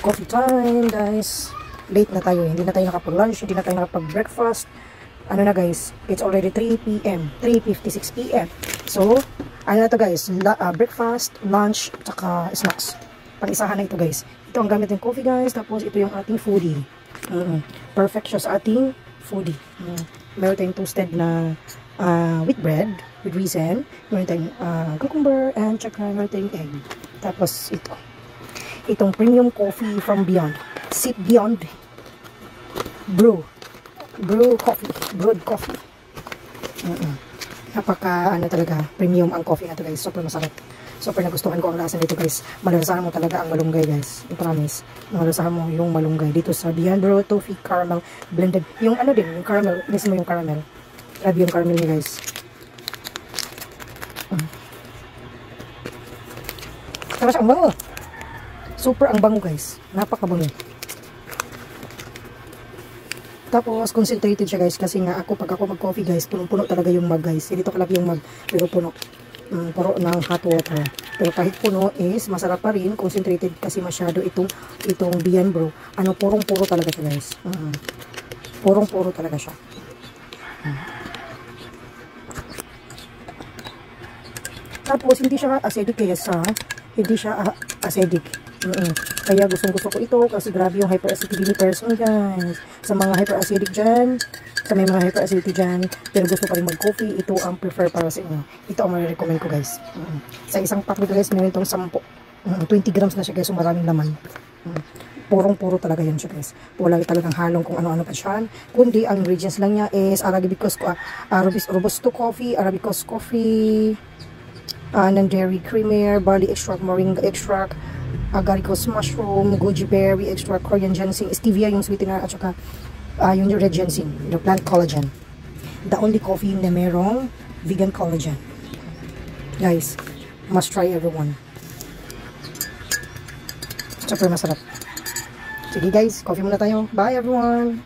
coffee time, guys. Late na tayo. Hindi na tayo nakapag-lunch. Hindi na tayo nakapag-breakfast. Ano na, guys? It's already 3 p.m. 3:56 p.m. So, ano na to, guys? Breakfast, lunch, tsaka snacks. Pang-isahan na ito, guys. Ito ang gamit ng coffee, guys. Tapos, ito yung ating foodie. Perfect siya sa ating foodie. Meron tayong toasted na wheat bread with raisin. Meron tayong cucumber and tsaka meron tayong egg. Tapos, itong premium coffee from Beyond. Sit Beyond Brew coffee. Brewed coffee. Napaka, talaga, premium ang coffee na ito, guys. Super masarap. Super nagustuhan ko ang lasa nito, guys. Malalasahan mo talaga ang malunggay, guys. I promise. Malalasahan mo yung malunggay dito sa Beyond Brew Toffee Caramel Blended. Yung din, yung caramel. Mismo yung caramel. Grabe yung caramel niya, guys. Tapos ang bango. Super ang bango, guys. Napakabango. Tapos, concentrated siya, guys. Kasi nga, pag ako mag-coffee, guys, punong-puno talaga yung mug, guys. Hindi to kalaki yung mug, pero puno. Puro ng hot water. Pero kahit puno is, masarap pa rin. Concentrated kasi masyado itong Beyond Brew. Purong-puro talaga siya, guys. Purong-puro talaga siya. Tapos, hindi siya acidic, kaya gusto ko ito kasi grabe yung hyperacidity person, guys. Sa mga hyperacidic dyan, may mga hyperacidity dyan, pero gusto pa rin mag-coffee, ito ang prefer para sa inyo. Ito ang marirecommend ko, guys. Sa isang pack nito, guys, meron itong 10. 20 grams na siya, guys, so maraming laman. Purong-puro talaga yan siya, guys. Wala talagang halong kung ano-ano pa siya. Kundi, ang ingredients lang niya is Robusto coffee, Arabicos coffee, non-dairy creamer, barley extract, moringa extract, agaricus mushroom, goji berry extract, Korean ginseng, stevia yung sweetener, at saka yung red ginseng, the plant collagen. The only coffee na merong vegan collagen. Guys, must try everyone. Super masarap. Sige, guys, coffee muna tayo. Bye everyone!